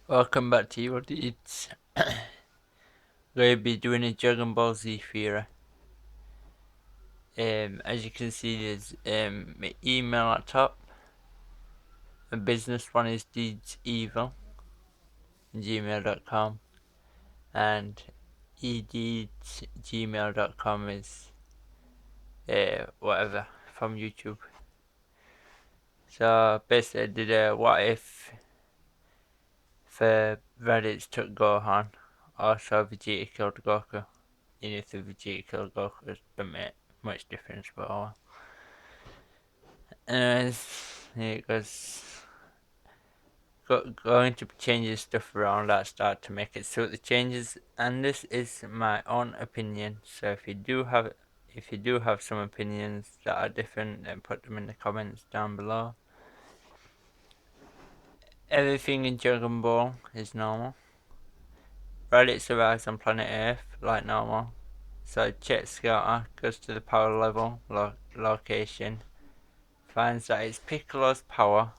Welcome back to Evil Deedz. Going to be doing a DragonballZ theory. As you can see, there's my email at top. My business one is deedzevil gmail.com, and edeedz gmail.com is whatever from YouTube. So basically, I did a what if for Radditz took Gohan, also Vegeta killed Goku. And if the Vegeta killed Goku, it doesn't make much difference, but oh well. Here it goes. Going to be changing stuff around at start to make it suit the changes, and this is my own opinion. So if you do have some opinions that are different, then put them in the comments down below. Everything in Dragon Ball is normal. Radditz arrives on planet Earth like normal. So Jet Scouter goes to the power level location, finds that it's Piccolo's power.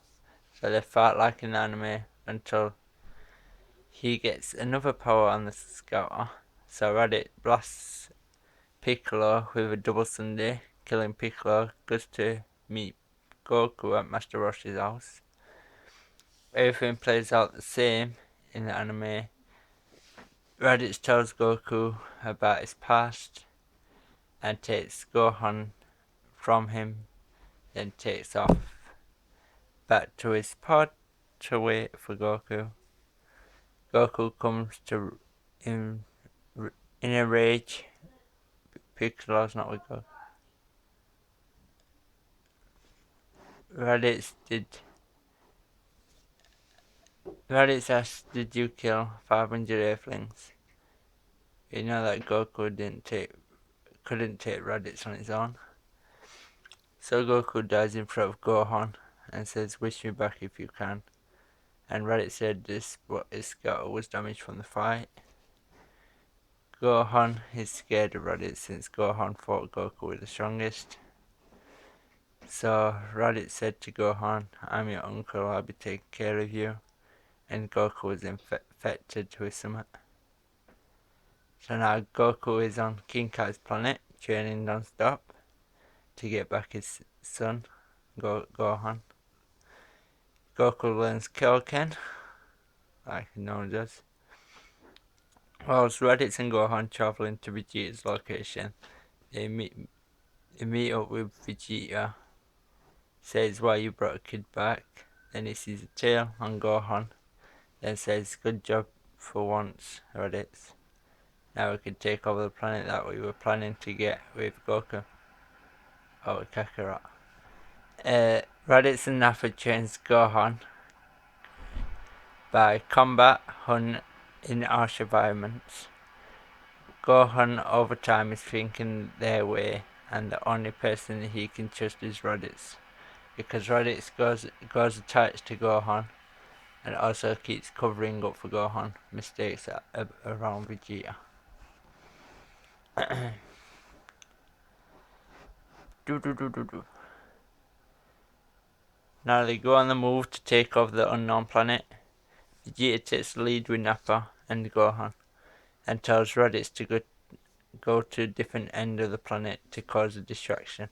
So they fight like an anime until he gets another power on the scouter. So Radditz blasts Piccolo with a double Sunday, killing Piccolo, goes to meet Goku at Master Roshi's house. Everything plays out the same in the anime. Radditz tells Goku about his past and takes Gohan from him, then takes off back to his pod to wait for Goku. Goku comes to in a rage. Piccolo's not with Goku. Radditz asked, "Did you kill 500 Earthlings?" You know that Goku couldn't take Radditz on his own. So Goku dies in front of Gohan and says, "Wish me back if you can." And Radditz said his scouter was damaged from the fight. Gohan is scared of Radditz since Gohan thought Goku was the strongest. So Radditz said to Gohan, "I'm your uncle, I'll be taking care of you." And Goku was infected with something. So now Goku is on King Kai's planet, training non-stop to get back his son, Gohan. Goku learns Kyoken, like no one does. Whilst Radditz and Gohan traveling to Vegeta's location, they meet up with Vegeta. Says, "Why you brought a kid back?" Then he sees a tail on Gohan. Then says, "Good job for once, Radditz. Now we can take over the planet that we were planning to get with Goku." Oh, Kakarot. Radditz and Nappa trains Gohan by combat, hunt in harsh environments. Gohan over time is thinking their way, and the only person he can trust is Radditz, because Radditz goes attached to Gohan and also keeps covering up for Gohan mistakes around Vegeta. Now they go on the move to take over the unknown planet. Vegeta takes the lead with Nappa and Gohan and tells Radditz to go to a different end of the planet to cause a distraction.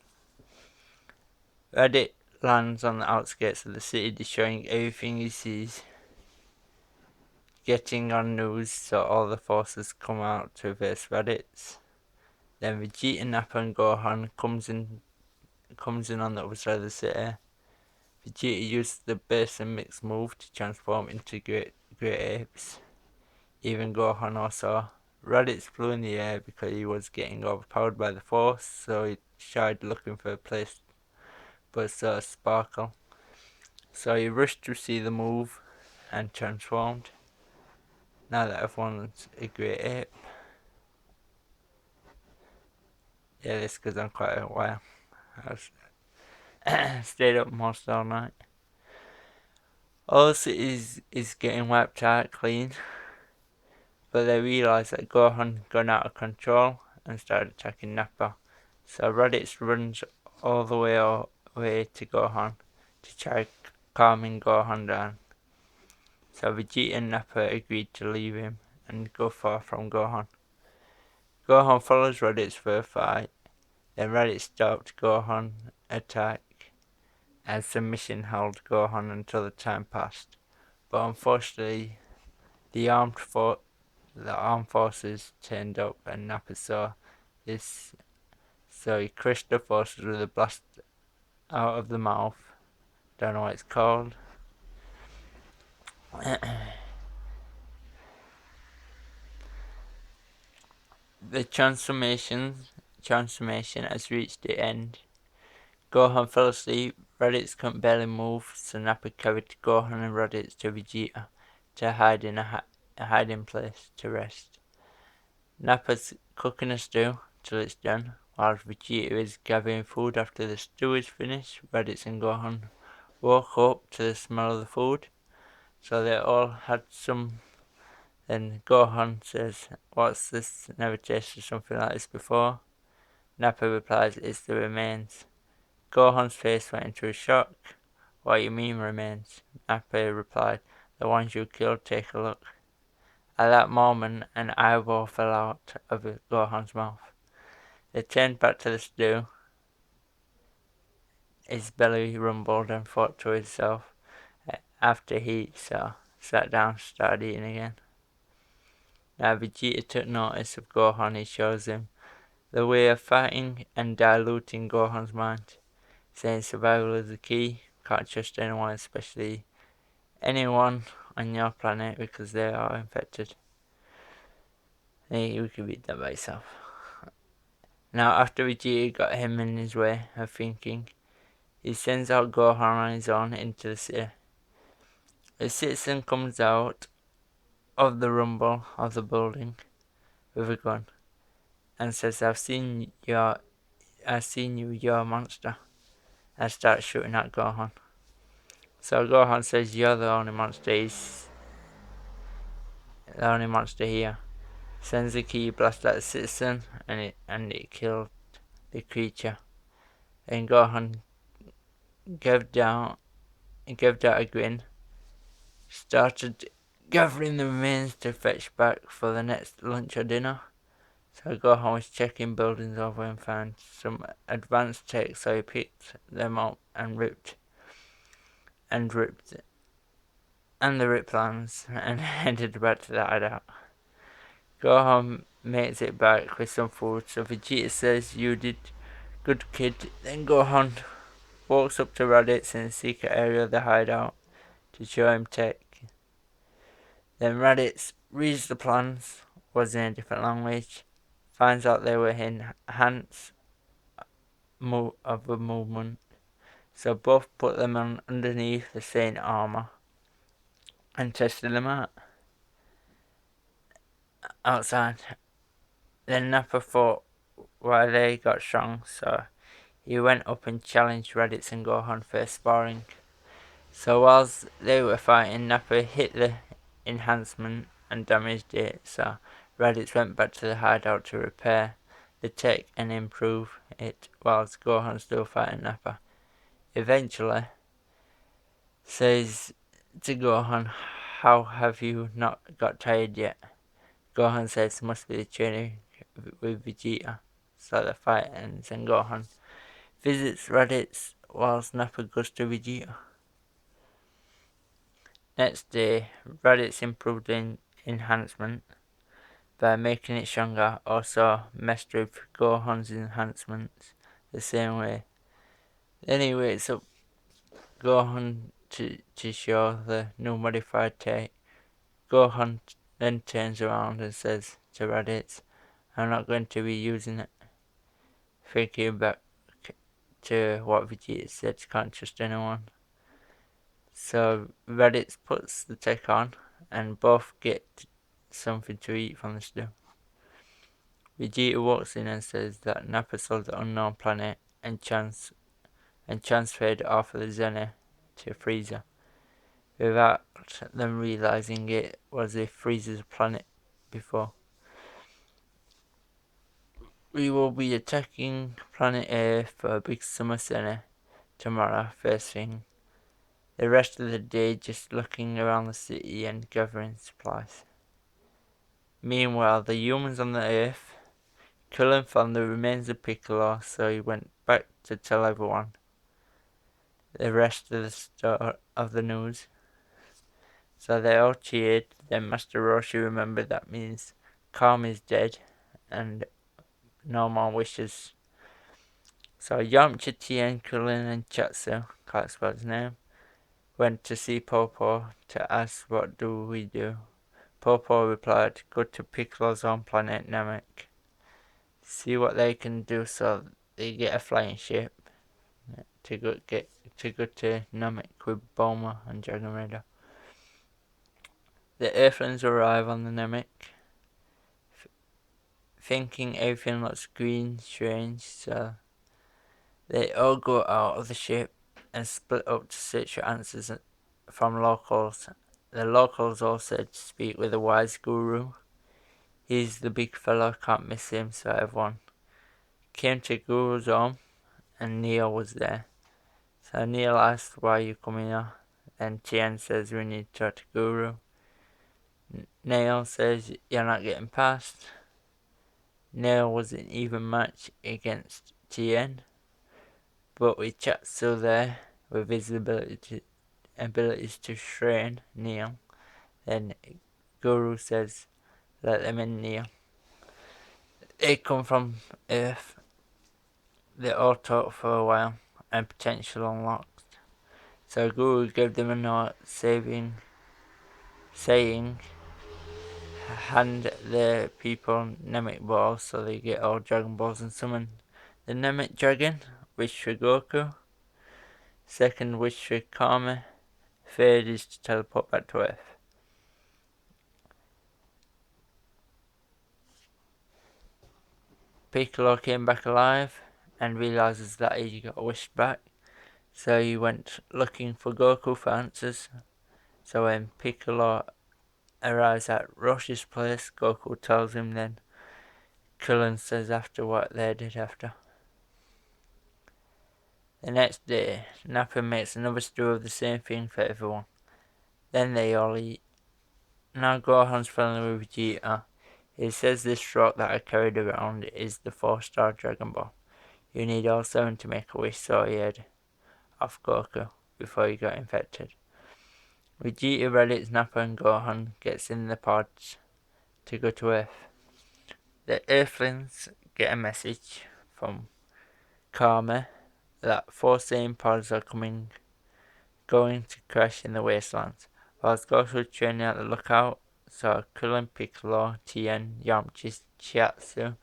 Radditz lands on the outskirts of the city, destroying everything he sees, getting on news so all the forces come out to reverse Radditz. Then Vegeta, Nappa and Gohan comes in on the other side of the city. Vegeta uses the burst and mix move to transform into great apes. Even Gohan also. Radditz flew in the air because he was getting overpowered by the force, so he tried looking for a place but saw a sparkle. So he rushed to see the move and transformed. Now that everyone's a great ape. Yeah, this goes on quite a while. I stayed up most all night. All the cities is getting wiped out clean, but they realise that Gohan gone out of control and started attacking Nappa. So Radditz runs all the way to Gohan to try calming Gohan down. So Vegeta and Nappa agreed to leave him and go far from Gohan. Gohan follows Radditz for a fight. Then Radditz stopped Gohan attack as the mission held Gohan until the time passed. But unfortunately, the armed forces turned up and Nappa saw this, so he crushed the forces with a blast out of the mouth. Don't know what it's called. The transformation has reached the end. Gohan fell asleep. Radditz couldn't barely move, so Nappa carried Gohan and Radditz to Vegeta to hide in a hiding place to rest. Nappa's cooking a stew till it's done, while Vegeta is gathering food. After the stew is finished, Radditz and Gohan woke up to the smell of the food, so they all had some. Then Gohan says, "What's this? Never tasted something like this before." Nappa replies, "It's the remains." Gohan's face went into a shock. "What you mean remains?" Nappa replied, "The ones you killed, take a look." At that moment, an eyeball fell out of Gohan's mouth. They turned back to the stew. His belly rumbled and thought to himself. After he sat down, started eating again. Now Vegeta took notice of Gohan. He shows him the way of fighting and diluting Gohan's mind, saying survival is the key. Can't trust anyone, especially anyone on your planet, because they are infected. Hey, you can read that by yourself. Now, after Vegeta got him in his way of thinking, he sends out Gohan on his own into the city. A citizen comes out of the rumble of the building with a gun and says, I've seen you, you're a monster," and starts shooting at Gohan. So Gohan says, "You're the only monster here." Sends the key blast at the citizen, and it killed the creature. And Gohan gave out a grin, started gathering the remains to fetch back for the next lunch or dinner. So Gohan was checking buildings over and found some advanced tech, so he picked them up and ripped the rip plans and headed back to the hideout. Gohan makes it back with some food, so Vegeta says, "You did good, kid." Then Gohan walks up to Radditz in the secret area of the hideout to show him tech. Then Radditz reads the plans, was in a different language, finds out they were in enhanced of a movement, so both put them on underneath the same armor and tested them out outside. Then Nappa thought why they got strong, so he went up and challenged Radditz and Gohan for sparring. So whilst they were fighting, Nappa hit the enhancement and damaged it, so Radditz went back to the hideout to repair the tech and improve it, whilst Gohan still fighting Nappa. Eventually, says to Gohan, "How have you not got tired yet?" Gohan says, "Must be the training with Vegeta." So the fight ends and Gohan visits Radditz whilst Nappa goes to Vegeta. Next day, Radditz improved the enhancement by making it stronger, also messed with Gohan's enhancements the same way. Then he wakes up Gohan to show the new modified tech. Gohan then turns around and says to Radditz, "I'm not going to be using it." Thinking back to what Vegeta said, "Can't trust anyone." So Radditz puts the tech on and both get something to eat from the stew. Vegeta walks in and says that Nappa sold the unknown planet and transferred half of the Zenny to Frieza, without them realizing it was a Frieza's planet before. "We will be attacking planet Earth for a big summer Zenny tomorrow, first thing." The rest of the day just looking around the city and gathering supplies. Meanwhile, the humans on the Earth, Krillin found the remains of Piccolo, so he went back to tell everyone the rest of the story of the news. So they all cheered. Then Master Roshi remembered that means Calm is dead and no more wishes. So Yamcha, Tien, Krillin and Chatsu, can't spell his name, went to see Popo to ask what do we do. Popo replied, go to Piccolo's own planet Namek. See what they can do, so they get a flying ship to go to Namek with Bulma and Dragon Raider. The Earthlings arrive on the Namek, thinking everything looks green, strange, so they all go out of the ship and split up to search for answers from locals. The locals all said to speak with a wise guru. He's the big fellow, can't miss him, so everyone came to Guru's home and Neil was there. So Neil asked, why are you coming here? And Tien says, we need to talk to Guru. Neil says, you're not getting past. Neil was an even match against Tien, but with Chatsu there, with his abilities to train Neil, then Guru says, let them in, Neil. They come from Earth. They all talk for a while, and potential unlocked. So Guru gave them a note saying, hand the people Namek balls so they get all Dragon Balls and summon the Namek Dragon, wish for Goku. Second, wish for Karma. Third is to teleport back to Earth. Piccolo came back alive and realizes that he got wished back, so he went looking for Goku for answers. So when Piccolo arrives at Roshi's place, Goku tells him, then Krillin says after what they did after. The next day, Nappa makes another stew of the same thing for everyone. Then they all eat. Now Gohan's friendly with Vegeta. He says this rock that I carried around is the 4-star Dragon Ball. You need all 7 to make a wish, so he had off Goku before he got infected. Vegeta, Radditz, Nappa and Gohan gets in the pods to go to Earth. The Earthlings get a message from Karma that 4 Saiyan pods are going to crash in the wastelands. Whilst Goku training at the lookout, so Krillin, Piccolo, Tien, Yamcha, Chiatsu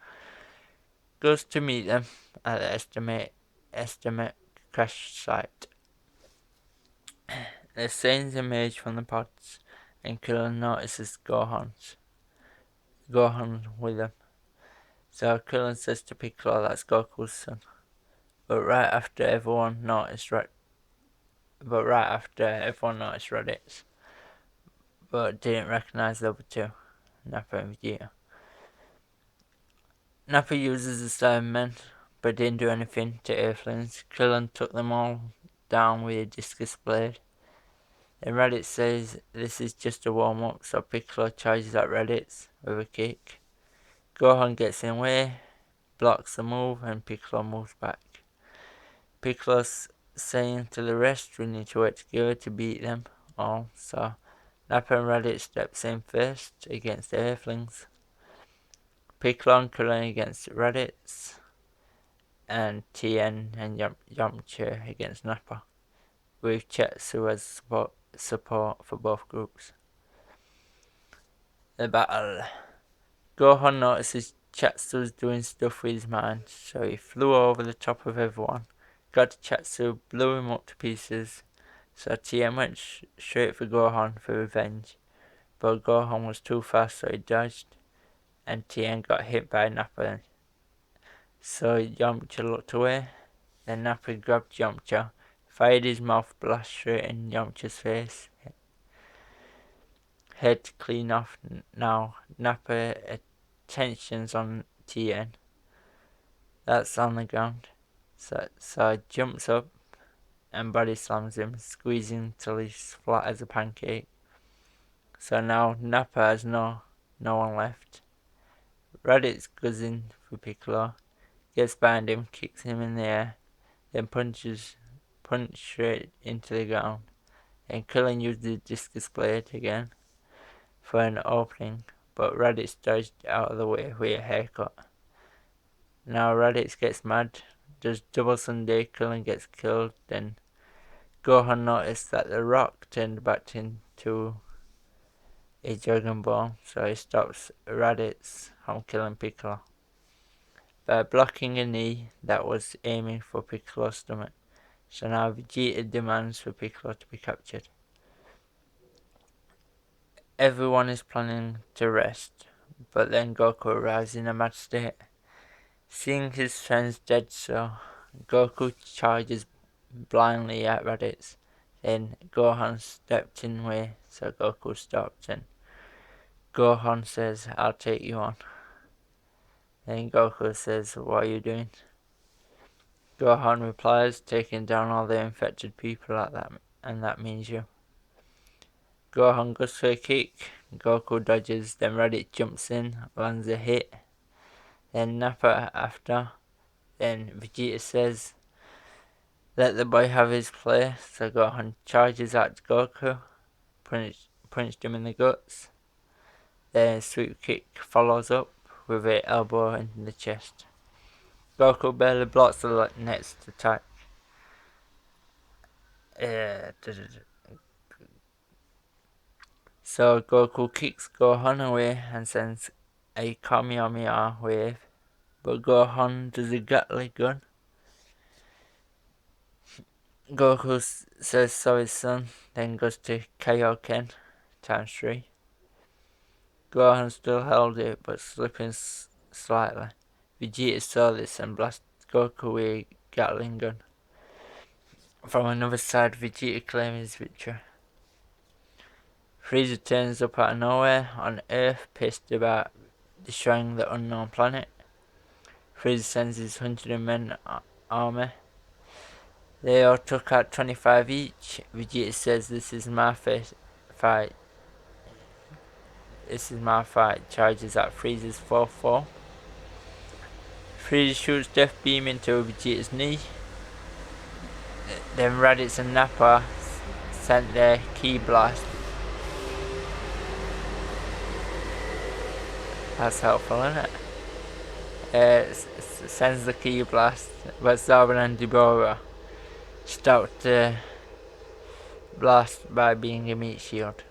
goes to meet them at the estimate crash site. The Saiyans emerge from the pods and Krillin notices Gohan with them. So Krillin says to Piccolo that's Goku's son. But right after everyone noticed Radditz, but didn't recognise the other two, Nappa and Vegeta. Nappa uses the 7 men, but didn't do anything to Earthlings. Krillin took them all down with a discus blade. Then Radditz says this is just a warm-up, so Piccolo charges at Radditz with a kick. Gohan gets in the way, blocks the move, and Piccolo moves back. Piccolo's saying to the rest, we need to work together to beat them all, so Nappa and Radditz steps in first against the Earthlings. Piccolo and Krillin against Radditz, and Tien and Yamcha against Nappa, with Chetsu as support for both groups. The battle. Gohan notices Chetsu's doing stuff with his mind, so he flew over the top of everyone, got to Chetsu, blew him up to pieces, so Tien went straight for Gohan for revenge, but Gohan was too fast, so he dodged, and Tien got hit by Nappa. So Yamcha looked away, then Nappa grabbed Yamcha, fired his mouth blast straight in Yamcha's face. Head clean off now. Nappa attention's on Tien. That's on the ground. So jumps up and body slams him, squeezing till he's flat as a pancake. So now Nappa has no one left. Radditz goes in for Piccolo, gets behind him, kicks him in the air, then punch straight into the ground. And Krillin used the discus blade again for an opening, but Radditz dodged out of the way with a haircut. Now Radditz gets mad, does double Sunday, Krillin gets killed, then Gohan noticed that the rock turned back into a Dragon Ball, so he stops Radditz from killing Piccolo by blocking a knee that was aiming for Piccolo's stomach. So now Vegeta demands for Piccolo to be captured. Everyone is planning to rest, but then Goku arrives in a mad state. Seeing his friends dead, so Goku charges blindly at Radditz. Then Gohan stepped in way, so Goku stopped, and Gohan says, "I'll take you on." Then Goku says, "What are you doing?" Gohan replies, "Taking down all the infected people at that, and that means you." Gohan goes for a kick, Goku dodges, then Radditz jumps in, lands a hit, then Nappa after, then Vegeta says, "Let the boy have his play," so Gohan charges at Goku, punched him in the guts, then a sweep kick follows up with an elbow in the chest. Goku barely blocks the next attack. So Goku kicks Gohan away and sends a Kamehameha wave, but Gohan does a Gatling gun. Goku says sorry son, then goes to Kaioken ×3. Gohan still held it, but slipping slightly. Vegeta saw this and blasted Goku with a Gatling gun. From another side, Vegeta claims victory. Frieza turns up out of nowhere on Earth, pissed about destroying the unknown planet. Frieza sends his 100 men army. They all took out 25 each. Vegeta says, "This is my fight. This is my fight." Charges at Frieza's 4-4. Frieza shoots Death Beam into Vegeta's knee. Then Radditz and Nappa sent their Ki Blast. That's helpful, isn't it? Sends the Ki Blast, but Zarbon and Deborah stopped the blast by being a meat shield.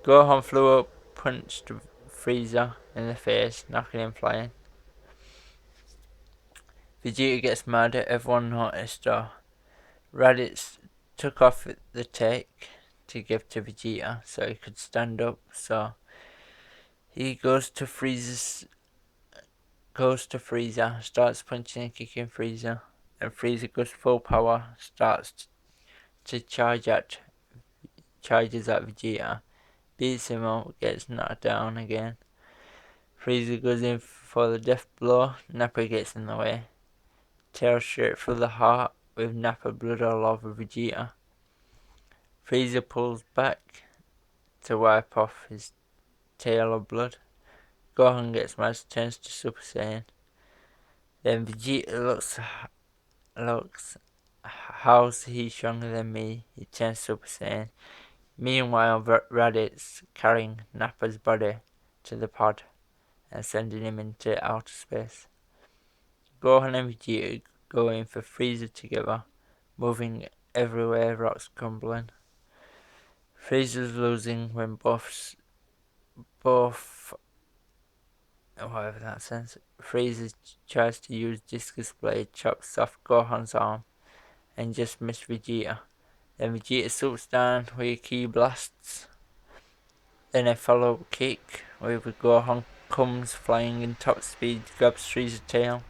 Gohan flew up, punched Frieza in the face, knocking him flying. Vegeta gets mad, everyone noticed though. Radditz took off the take to give to Vegeta so he could stand up, so he goes to Frieza, starts punching and kicking Frieza, and Frieza goes full power, starts to charges at Vegeta, beats him up, gets knocked down again. Frieza goes in for the death blow, Nappa gets in the way, tail straight through the heart with Nappa blood all over Vegeta. Frieza pulls back to wipe off his tail of blood. Gohan gets mad, turns to Super Saiyan. Then Vegeta looks, how's he stronger than me? He turns Super Saiyan. Meanwhile, Radditz carrying Nappa's body to the pod and sending him into outer space. Gohan and Vegeta go in for Frieza together, moving everywhere, rocks crumbling. Frieza's losing when both whatever that says. Frieza tries to use Discus Blade, chops off Gohan's arm, and just missed Vegeta. Then Vegeta swoops down with Ki Blasts. Then a follow-up kick where Gohan comes flying in top speed, grabs Frieza's tail,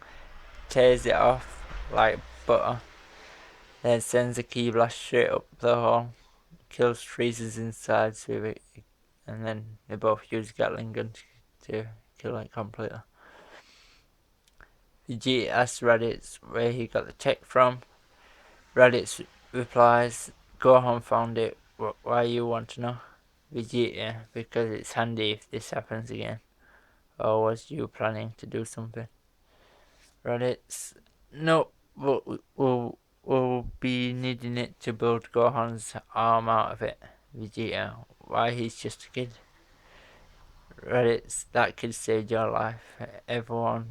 tears it off like butter, then sends a Ki Blast straight up the hole, kills Frieza's insides with it, and then they both use Gatling guns to kill it completely. Vegeta asks Radditz where he got the tech from. Radditz replies, Gohan found it. Why you want to know? Vegeta, because it's handy if this happens again. Or was you planning to do something? Radditz, no, but we'll be needing it to build Gohan's arm out of it. Vegeta, why he's just a kid. Radditz, that kid saved your life. Everyone's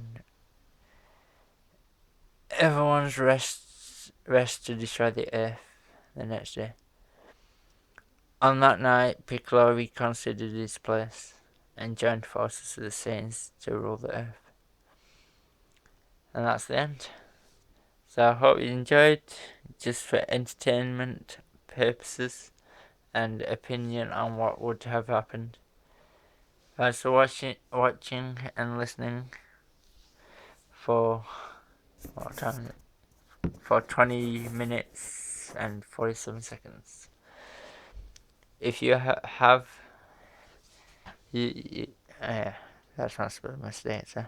rest to destroy the Earth the next day. On that night, Piccolo reconsidered his place and joined forces with the Saiyans to rule the Earth. And that's the end. So I hope you enjoyed, just for entertainment purposes and opinion on what would have happened. Thanks for watching and listening for what time? For 20 minutes and 47 seconds. If you have that's not supposed to mistake, so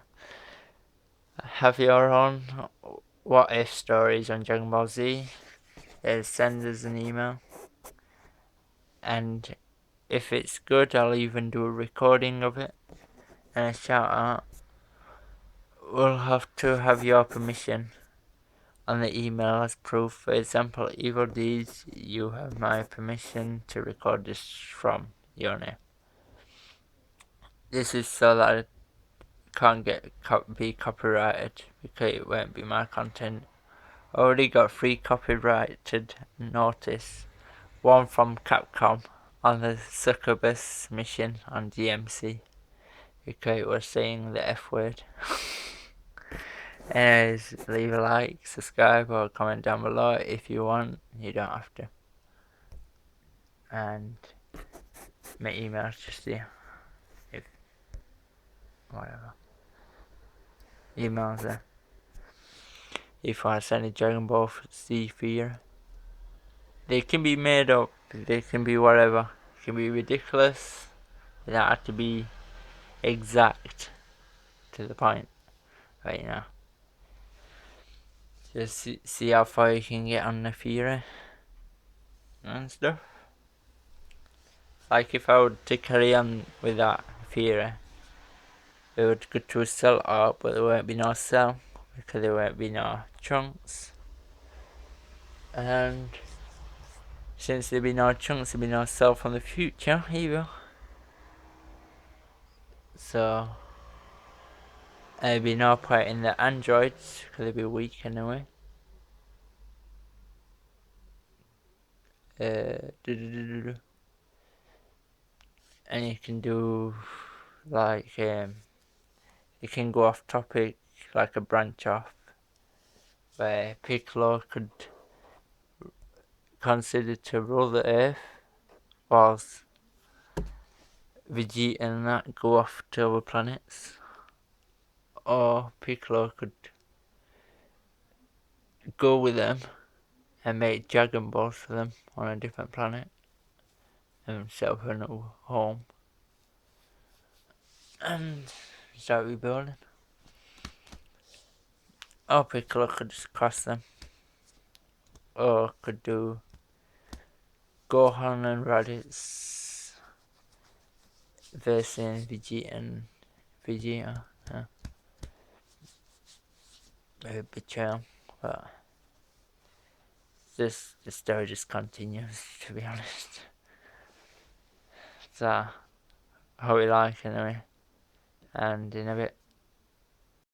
have your own what if stories on Dragon Ball Z, send us an email, and if it's good, I'll even do a recording of it and a shout out. We'll have to have your permission on the email as proof. For example, Evil Deedz, you have my permission to record this from your name. This is so that it can't be copyrighted, because it won't be my content. Already got 3 copyrighted notice. One from Capcom on the succubus mission on DMC, because it was saying the F word. Anyways, leave a like, subscribe, or comment down below if you want. You don't have to. And my email's just here. If whatever. Emails there. If I send a Dragon Ball Z fear. They can be made up. They can be whatever. It can be ridiculous. They don't have to be exact to the point right now. Just see how far you can get on the theory and stuff. Like if I would to carry on with that theory, we would go to a cell art, but there won't be no cell because there won't be no chunks. And since there'll be no chunks, there'll be no cell from the future either. So there'll be no point in the androids because they'll be weak anyway. And you can do like you can go off topic, like a branch off, where Piccolo could consider to rule the Earth, whilst Vegeta and that go off to other planets. Or Piccolo could go with them and make Dragon Balls for them on a different planet and set up a new home and start rebuilding. Or Piccolo could just cross them. Or could do Gohan and Radditz versus Vegeta and Vegeta. Maybe betrayal, but the story just continues, to be honest. So, I hope you like it anyway, and in a bit.